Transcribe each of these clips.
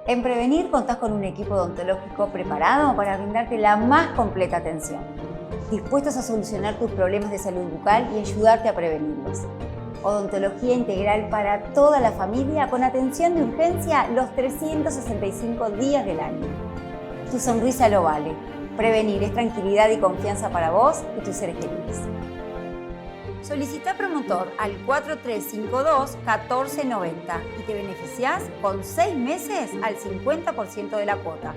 En Prevenir contás con un equipo odontológico preparado para brindarte la más completa atención, dispuestos a solucionar tus problemas de salud bucal y ayudarte a prevenirlos. Odontología integral para toda la familia con atención de urgencia los 365 días del año. Tu sonrisa lo vale. Prevenir es tranquilidad y confianza para vos y tus seres queridos. Solicita promotor al 4352-1490 y te beneficiás con 6 meses al 50% de la cuota.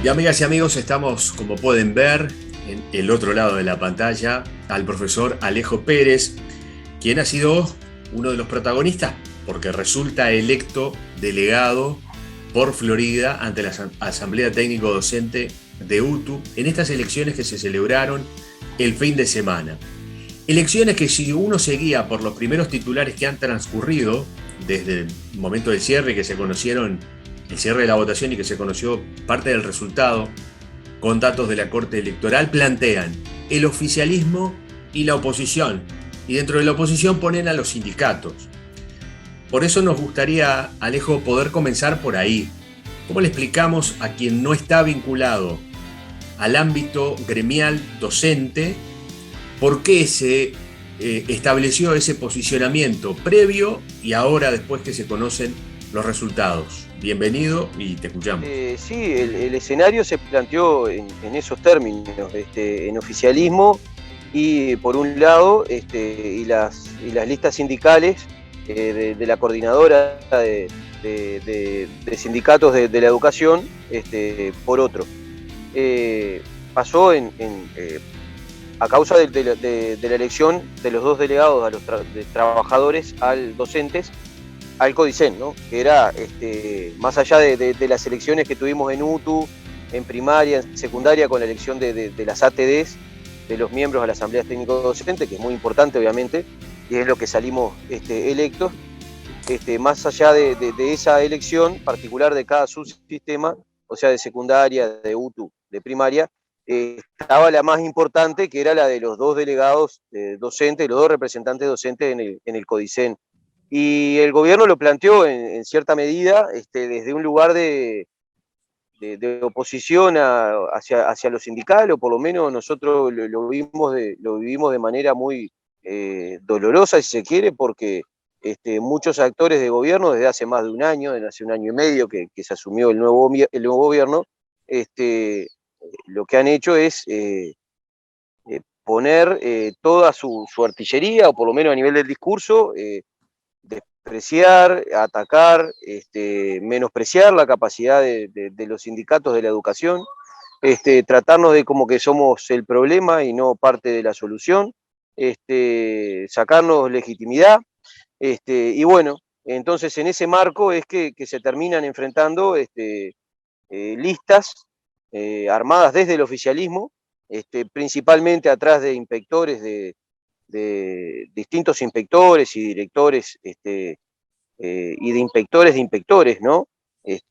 Y amigas y amigos, estamos, como pueden ver, en el otro lado de la pantalla, al profesor Alejo Pérez, quien ha sido uno de los protagonistas, porque resulta electo delegado por Florida ante la Asamblea Técnico Docente de UTU en estas elecciones que se celebraron el fin de semana. Elecciones que, si uno seguía por los primeros titulares que han transcurrido desde el momento del cierre, que se conocieron el cierre de la votación y que se conoció parte del resultado con datos de la Corte Electoral, plantean el oficialismo y la oposición, y dentro de la oposición ponen a los sindicatos. Por eso nos gustaría, Alejo, poder comenzar por ahí. ¿Cómo le explicamos a quien no está vinculado al ámbito gremial docente por qué se estableció ese posicionamiento previo y ahora después que se conocen los resultados? Bienvenido y te escuchamos. Sí, el escenario se planteó en esos términos, en oficialismo y por un lado y las listas sindicales de la coordinadora de sindicatos de la educación por otro. Pasó a causa de la elección de los dos delegados, a los trabajadores, al docentes, al CODICEN, ¿no? Que era, más allá de las elecciones que tuvimos en UTU, en primaria, en secundaria, con la elección de las ATDs, de los miembros de la Asamblea Técnico Docente, que es muy importante, obviamente, y es lo que salimos electos. Más allá de esa elección particular de cada subsistema, o sea, de secundaria, de UTU, de primaria, estaba la más importante, que era la de los dos delegados docentes, los dos representantes docentes en el CODICEN. Y el gobierno lo planteó en cierta medida desde un lugar de oposición hacia lo sindical, o por lo menos nosotros lo vivimos de manera muy dolorosa, si se quiere, porque muchos actores de gobierno desde hace más de un año, desde hace un año y medio que se asumió el nuevo gobierno, lo que han hecho es poner toda su artillería, o por lo menos a nivel del discurso, despreciar, atacar, menospreciar la capacidad de los sindicatos de la educación, tratarnos de como que somos el problema y no parte de la solución, sacarnos legitimidad, y bueno, entonces en ese marco es que se terminan enfrentando listas armadas desde el oficialismo, principalmente atrás de inspectores de distintos inspectores y directores y de inspectores, ¿no?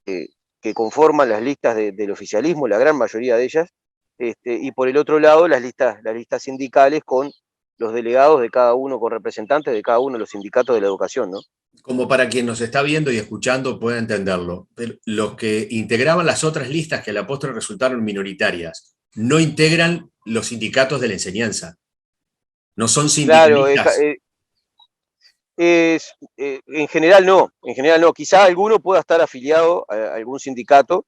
Que conforman las listas del oficialismo, la gran mayoría de ellas, y por el otro lado las listas sindicales con los delegados de cada uno, con representantes de cada uno de los sindicatos de la educación, ¿no? Como para quien nos está viendo y escuchando pueda entenderlo, los que integraban las otras listas que a la postre resultaron minoritarias, no integran los sindicatos de la enseñanza, no son Claro, sindicalistas. en general no, quizá alguno pueda estar afiliado a algún sindicato,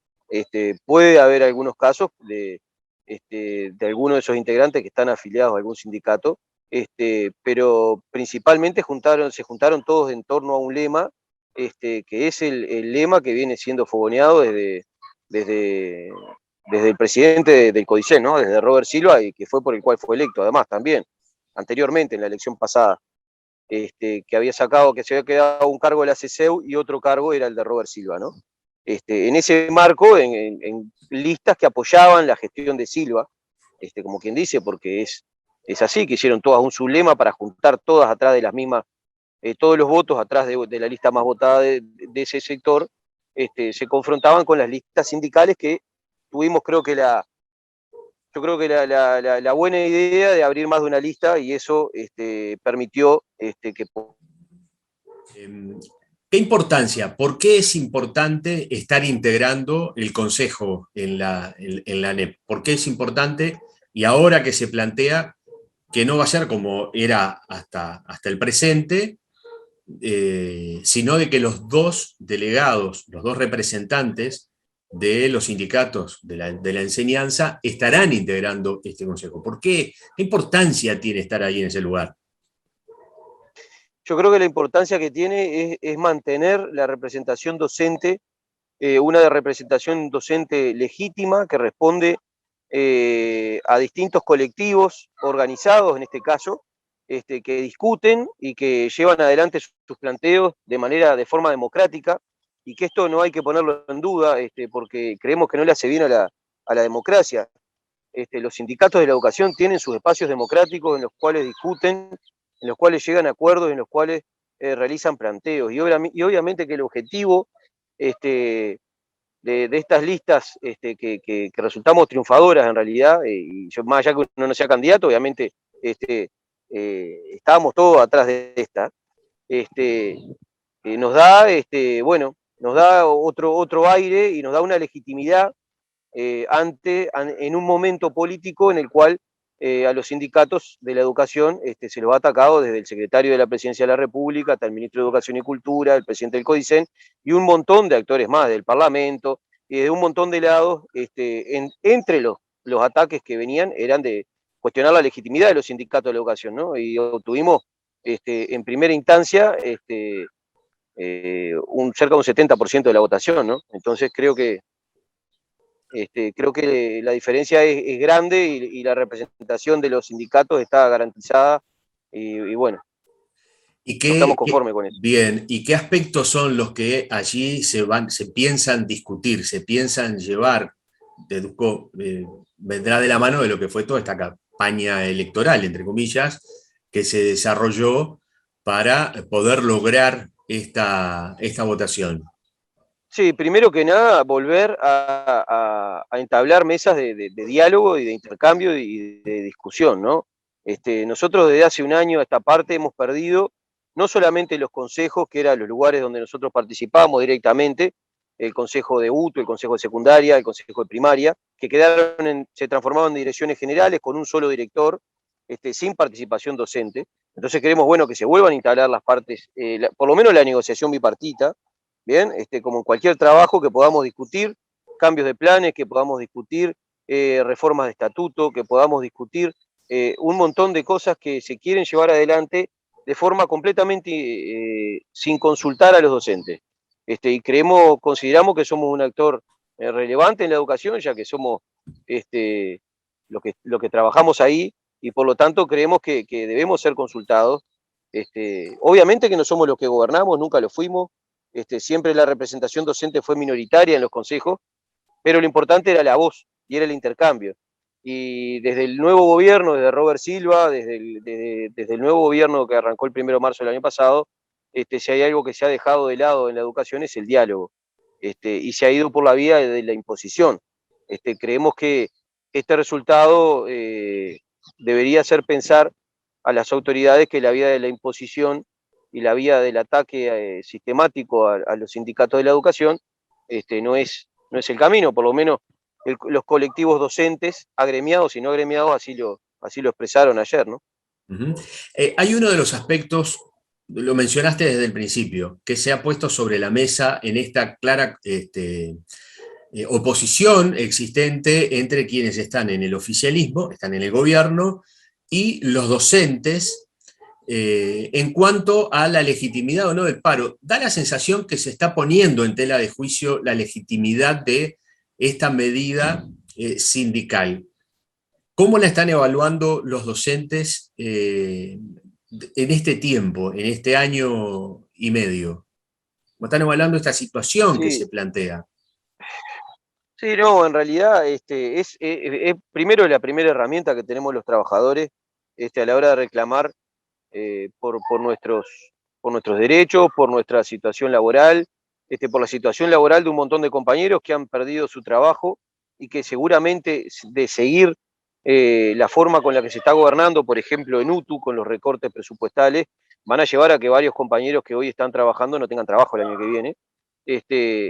puede haber algunos casos de algunos de esos integrantes que están afiliados a algún sindicato, pero principalmente se juntaron todos en torno a un lema, que es el lema que viene siendo fogoneado desde, desde el presidente del CODICEN, ¿no? Desde Robert Silva, y que fue por el cual fue electo, además, también, anteriormente, en la elección pasada. Que había sacado, que se había quedado un cargo de la CCEU y otro cargo era el de Robert Silva, ¿no? En ese marco, en listas que apoyaban la gestión de Silva, como quien dice, porque es así, que hicieron todas un sublema para juntar todas atrás de las mismas, todos los votos atrás de la lista más votada de ese sector, se confrontaban con las listas sindicales que tuvimos, creo que yo creo que la buena idea de abrir más de una lista y eso permitió que... ¿Qué importancia? ¿Por qué es importante estar integrando el Consejo en la ANEP? ¿Por qué es importante? Y ahora que se plantea que no va a ser como era hasta el presente, sino de que los dos delegados, los dos representantes de los sindicatos de la enseñanza estarán integrando este consejo. ¿Por qué? ¿Qué importancia tiene estar ahí en ese lugar? Yo creo que la importancia que tiene es mantener la representación docente, una representación docente legítima que responde a distintos colectivos organizados, en este caso, que discuten y que llevan adelante sus planteos de forma democrática, y que esto no hay que ponerlo en duda, porque creemos que no le hace bien a la democracia. Los sindicatos de la educación tienen sus espacios democráticos en los cuales discuten, en los cuales llegan a acuerdos, en los cuales realizan planteos. Y obviamente que el objetivo de estas listas que resultamos triunfadoras en realidad, y yo, más allá que uno no sea candidato, obviamente estábamos todos atrás de esta, nos da, bueno, nos da otro aire y nos da una legitimidad en un momento político en el cual a los sindicatos de la educación se los ha atacado desde el secretario de la Presidencia de la República hasta el ministro de Educación y Cultura, el presidente del CODICEN y un montón de actores más del Parlamento y de un montón de lados. Entre los ataques que venían eran de cuestionar la legitimidad de los sindicatos de la educación, ¿no? Y obtuvimos en primera instancia cerca de un 70% de la votación, ¿no? Entonces creo que la diferencia es grande y la representación de los sindicatos está garantizada y bueno, ¿Y no estamos conformes con eso. bien, ¿y qué aspectos son los que allí se piensan discutir, se piensan llevar? Deduzco, vendrá de la mano de lo que fue toda esta campaña electoral, entre comillas, que se desarrolló para poder lograr esta votación. Sí, primero que nada, volver a entablar mesas de diálogo y de intercambio y de discusión, ¿no? Nosotros desde hace un año a esta parte hemos perdido no solamente los consejos, que eran los lugares donde nosotros participábamos directamente, el consejo de UTU, el consejo de secundaria, el consejo de primaria, que se transformaban en direcciones generales con un solo director, sin participación docente. Entonces queremos, bueno, que se vuelvan a instalar las partes, por lo menos la negociación bipartita, bien, como en cualquier trabajo que podamos discutir cambios de planes, que podamos discutir reformas de estatuto, que podamos discutir un montón de cosas que se quieren llevar adelante de forma completamente sin consultar a los docentes. Y consideramos que somos un actor relevante en la educación, ya que somos lo que trabajamos ahí, y por lo tanto creemos que debemos ser consultados. Obviamente que no somos los que gobernamos, nunca lo fuimos. Siempre la representación docente fue minoritaria en los consejos, pero lo importante era la voz y era el intercambio. Y desde el nuevo gobierno, desde Robert Silva, desde el nuevo gobierno que arrancó el 1 de marzo del año pasado, si hay algo que se ha dejado de lado en la educación es el diálogo, y se ha ido por la vía de la imposición. Creemos que este resultado debería hacer pensar a las autoridades que la vía de la imposición y la vía del ataque sistemático a los sindicatos de la educación no es el camino, por lo menos los colectivos docentes, agremiados y no agremiados, así lo expresaron ayer, ¿no? Uh-huh. Hay uno de los aspectos, lo mencionaste desde el principio, que se ha puesto sobre la mesa en esta clara oposición existente entre quienes están en el oficialismo, están en el gobierno, y los docentes, en cuanto a la legitimidad o no del paro. Da la sensación que se está poniendo en tela de juicio la legitimidad de esta medida sindical. ¿Cómo la están evaluando los docentes en este tiempo, en este año y medio? ¿Cómo están evaluando esta situación que se plantea? Sí, no, en realidad primero la primera herramienta que tenemos los trabajadores a la hora de reclamar por nuestros derechos, por nuestra situación laboral, por la situación laboral de un montón de compañeros que han perdido su trabajo y que seguramente de seguir la forma con la que se está gobernando, por ejemplo, en UTU, con los recortes presupuestales, van a llevar a que varios compañeros que hoy están trabajando no tengan trabajo el año que viene.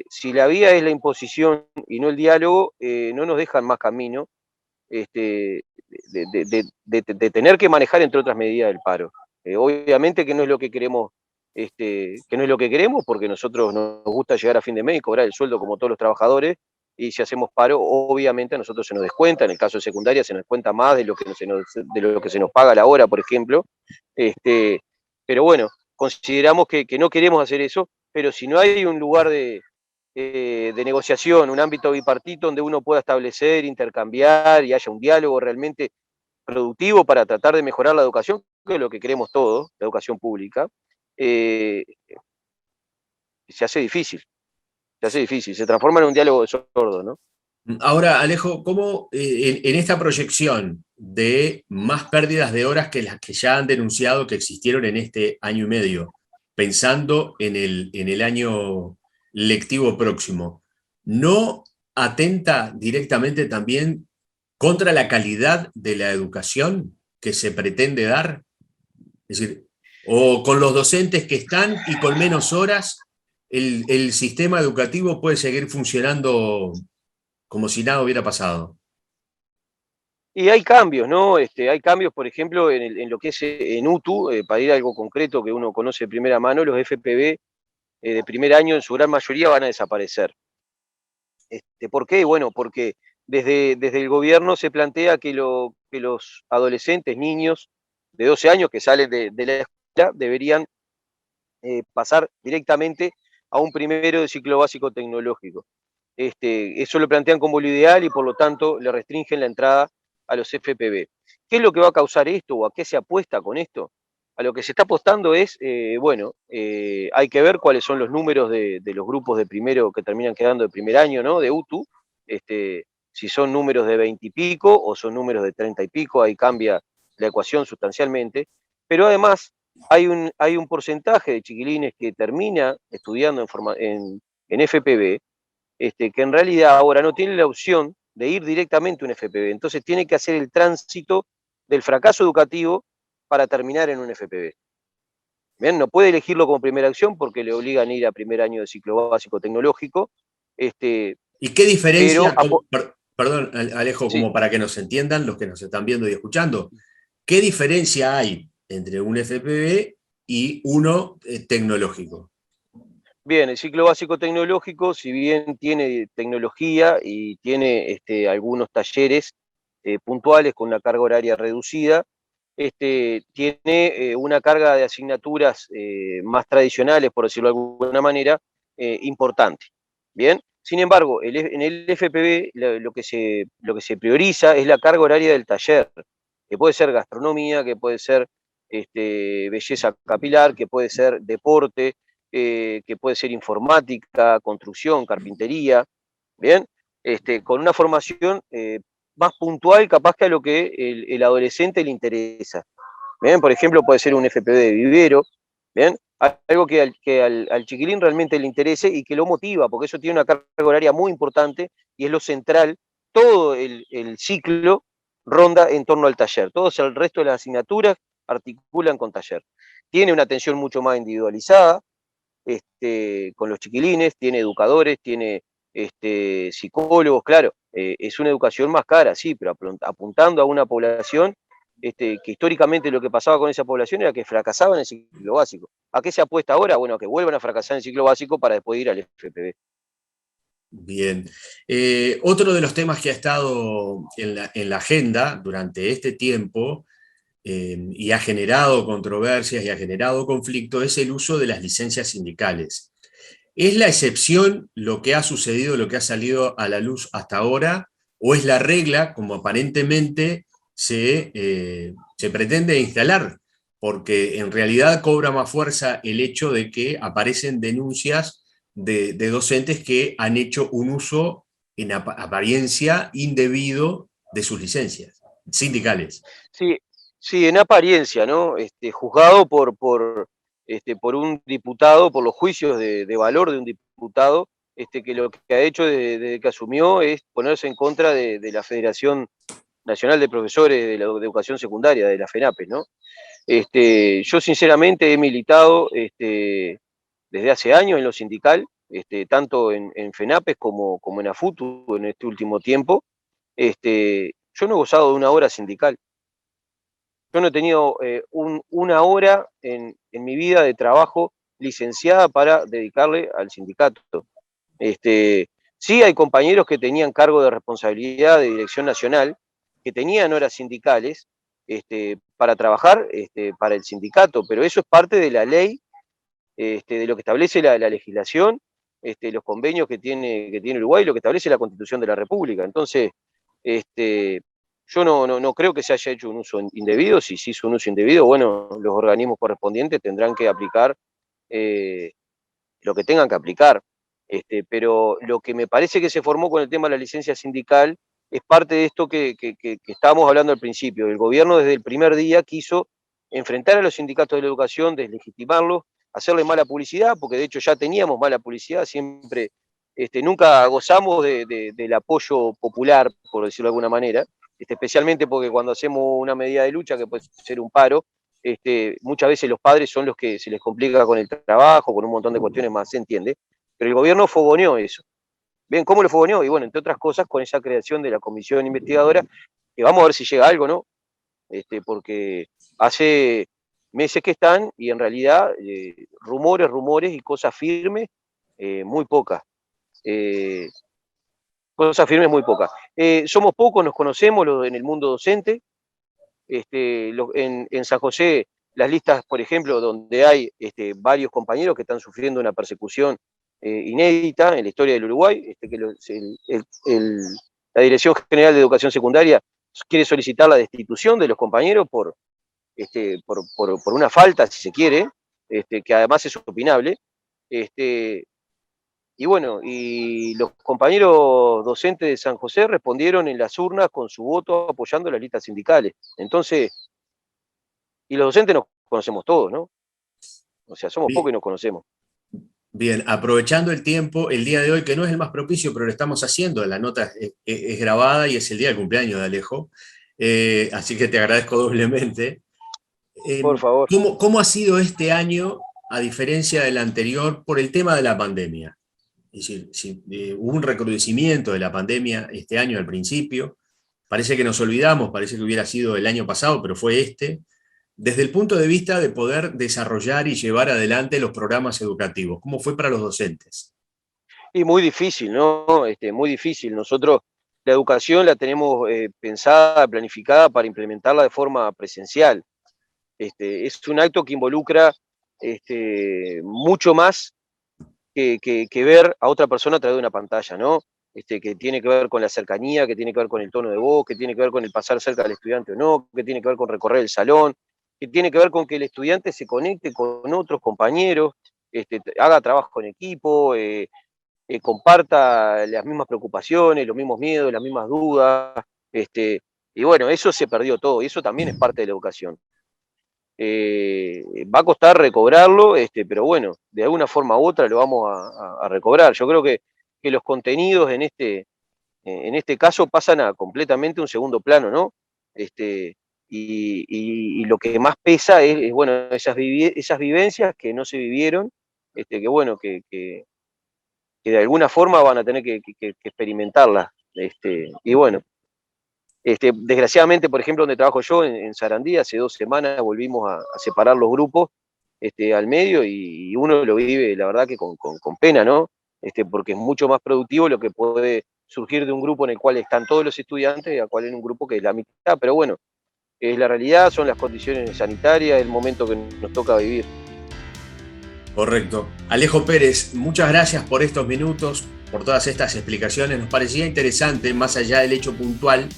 Si la vía es la imposición y no el diálogo, no nos dejan más camino de tener que manejar, entre otras medidas, el paro. Obviamente que no es lo que queremos, que no es lo que queremos, porque nosotros nos gusta llegar a fin de mes y cobrar el sueldo como todos los trabajadores, y si hacemos paro, obviamente a nosotros se nos descuenta, en el caso de secundaria se nos descuenta más de lo que de lo que se nos paga a la hora, por ejemplo. Pero bueno, consideramos que no queremos hacer eso, pero si no hay un lugar de negociación, un ámbito bipartito donde uno pueda establecer, intercambiar y haya un diálogo realmente productivo para tratar de mejorar la educación, que es lo que queremos todos, la educación pública, eh, se hace difícil, se transforma en un diálogo de sordos, ¿no? Ahora, Alejo, ¿cómo en esta proyección de más pérdidas de horas que las que ya han denunciado que existieron en este año y medio, pensando en el año lectivo próximo, no atenta directamente también contra la calidad de la educación que se pretende dar? Es decir, o con los docentes que están y con menos horas, el sistema educativo puede seguir funcionando como si nada hubiera pasado. Y hay cambios, ¿no? Hay cambios, por ejemplo, en lo que es en UTU, para ir a algo concreto que uno conoce de primera mano, los FPV de primer año en su gran mayoría van a desaparecer. ¿Por qué? Bueno, porque desde el gobierno se plantea que los adolescentes, niños de 12 años que salen de la escuela deberían pasar directamente a un primero de ciclo básico tecnológico. Eso lo plantean como lo ideal y por lo tanto le restringen la entrada a los FPV. ¿Qué es lo que va a causar esto o a qué se apuesta con esto? A lo que se está apostando es, hay que ver cuáles son los números de los grupos de primero que terminan quedando de primer año, ¿no? De UTU, si son números de 20 y pico o son números de 30 y pico, ahí cambia la ecuación sustancialmente, pero además hay un porcentaje de chiquilines que termina estudiando en FPV, que en realidad ahora no tiene la opción de ir directamente a un FPV, entonces tiene que hacer el tránsito del fracaso educativo para terminar en un FPV. Bien, no puede elegirlo como primera acción porque le obligan a ir a primer año de ciclo básico tecnológico. ¿Y qué Pero, diferencia, perdón Alejo, sí, como para que nos entiendan los que nos están viendo y escuchando, qué diferencia hay entre un FPV y uno tecnológico? bien, el ciclo básico tecnológico, si bien tiene tecnología y tiene algunos talleres puntuales con una carga horaria reducida, tiene una carga de asignaturas más tradicionales, por decirlo de alguna manera, importante. Bien, sin embargo, en el FPV lo que se prioriza es la carga horaria del taller, que puede ser gastronomía, que puede ser belleza capilar, que puede ser deporte, que puede ser informática, construcción, carpintería, ¿bien? Con una formación más puntual capaz que a lo que el adolescente le interesa. ¿Bien? Por ejemplo, puede ser un FPV de vivero, ¿bien? Algo que al chiquilín realmente le interese y que lo motiva, porque eso tiene una carga horaria muy importante y es lo central. Todo el ciclo ronda en torno al taller. Todos el resto de las asignaturas articulan con taller. Tiene una atención mucho más individualizada, con los chiquilines, tiene educadores, tiene psicólogos, claro, es una educación más cara, sí, pero apuntando a una población que históricamente lo que pasaba con esa población era que fracasaba en el ciclo básico. ¿A qué se apuesta ahora? Bueno, a que vuelvan a fracasar en el ciclo básico para después ir al FPV. Bien. Otro de los temas que ha estado en la agenda durante este tiempo y ha generado controversias y ha generado conflicto es el uso de las licencias sindicales. ¿Es la excepción lo que ha sucedido, lo que ha salido a la luz hasta ahora, o es la regla, como aparentemente se pretende instalar? Porque en realidad cobra más fuerza el hecho de que aparecen denuncias de docentes que han hecho un uso en apariencia indebido de sus licencias sindicales. Sí, sí, en apariencia, ¿no? Juzgado por un diputado, por los juicios de valor de un diputado, que lo que ha hecho desde que asumió es ponerse en contra de la Federación Nacional de Profesores de Educación Secundaria, de la FENAPES, ¿no? Yo sinceramente he militado desde hace años en lo sindical, tanto en FENAPES como en AFUTU en este último tiempo. Yo no he gozado de una hora sindical. Yo no he tenido una hora en mi vida de trabajo licenciada para dedicarle al sindicato. Sí hay compañeros que tenían cargo de responsabilidad de dirección nacional, que tenían horas sindicales para trabajar para el sindicato, pero eso es parte de la ley, de lo que establece la legislación, los convenios que tiene Uruguay, lo que establece la Constitución de la República. Entonces, yo no creo que se haya hecho un uso indebido. Si se hizo un uso indebido, bueno, los organismos correspondientes tendrán que aplicar lo que tengan que aplicar. Pero lo que me parece que se formó con el tema de la licencia sindical es parte de esto que estábamos hablando al principio. El gobierno desde el primer día quiso enfrentar a los sindicatos de la educación, deslegitimarlos, hacerle mala publicidad, porque de hecho ya teníamos mala publicidad, siempre, nunca gozamos del apoyo popular, por decirlo de alguna manera, especialmente porque cuando hacemos una medida de lucha, que puede ser un paro, muchas veces los padres son los que se les complica con el trabajo, con un montón de cuestiones más, se entiende, pero el gobierno fogoneó eso. ¿Ven cómo lo fogoneó? Y bueno, entre otras cosas, con esa creación de la comisión investigadora, que vamos a ver si llega algo, ¿no? Porque hace meses que están y en realidad rumores y cosas firmes, muy pocas. Cosas firmes muy pocas. Somos pocos, nos conocemos en el mundo docente. En San José, las listas, por ejemplo, donde hay varios compañeros que están sufriendo una persecución inédita en la historia del Uruguay, la Dirección General de Educación Secundaria quiere solicitar la destitución de los compañeros por una falta, si se quiere, que además es opinable. Y bueno, y los compañeros docentes de San José respondieron en las urnas con su voto apoyando las listas sindicales. Entonces, y los docentes nos conocemos todos, ¿no? O sea, somos pocos y nos conocemos. Bien, aprovechando el tiempo, el día de hoy, que no es el más propicio, pero lo estamos haciendo, la nota es grabada y es el día del cumpleaños de Alejo, así que te agradezco doblemente. Por favor. ¿Cómo ha sido este año, a diferencia del anterior, por el tema de la pandemia? Es decir, hubo un recrudecimiento de la pandemia este año al principio, parece que nos olvidamos, parece que hubiera sido el año pasado, pero fue este, desde el punto de vista de poder desarrollar y llevar adelante los programas educativos. ¿Cómo fue para los docentes? Y muy difícil, ¿no? Muy difícil. Nosotros la educación la tenemos pensada, planificada para implementarla de forma presencial. Es un acto que involucra mucho más que ver a otra persona a través de una pantalla, ¿no? Que tiene que ver con la cercanía, que tiene que ver con el tono de voz, que tiene que ver con el pasar cerca del estudiante o no, que tiene que ver con recorrer el salón, que tiene que ver con que el estudiante se conecte con otros compañeros, haga trabajo en equipo, comparta las mismas preocupaciones, los mismos miedos, las mismas dudas, y bueno, eso se perdió todo, y eso también es parte de la educación. Va a costar recobrarlo, pero bueno, de alguna forma u otra lo vamos a recobrar. Yo creo que los contenidos en este caso pasan a completamente un segundo plano, ¿no? Y lo que más pesa es bueno, esas vivencias que no se vivieron, que bueno, que de alguna forma van a tener que experimentarlas. Y bueno, desgraciadamente, por ejemplo, donde trabajo yo, en Sarandí, hace 2 semanas volvimos a separar los grupos al medio y uno lo vive, la verdad, que con pena, ¿no? Porque es mucho más productivo lo que puede surgir de un grupo en el cual están todos los estudiantes, a cual en un grupo que es la mitad, pero bueno, es la realidad, son las condiciones sanitarias, el momento que nos toca vivir. Correcto. Alejo Pérez, muchas gracias por estos minutos, por todas estas explicaciones. Nos parecía interesante, más allá del hecho puntual,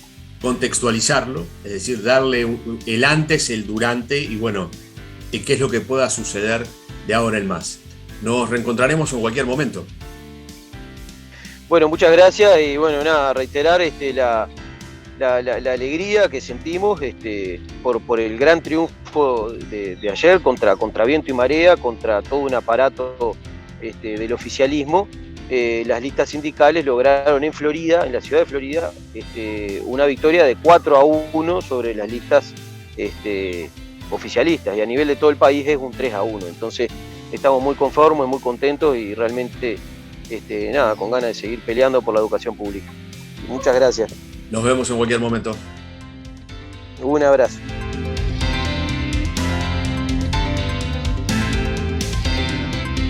contextualizarlo, es decir, darle el antes, el durante y bueno, qué es lo que pueda suceder de ahora en más. Nos reencontraremos en cualquier momento. Bueno, muchas gracias y bueno, nada, reiterar la alegría que sentimos por el gran triunfo de ayer contra viento y marea, contra todo un aparato del oficialismo, las listas sindicales lograron en Florida, en la ciudad de Florida, una victoria de 4-1 sobre las listas oficialistas, y a nivel de todo el país es un 3-1. Entonces estamos muy conformes, muy contentos y realmente con ganas de seguir peleando por la educación pública. Muchas gracias. Nos vemos en cualquier momento. Un abrazo.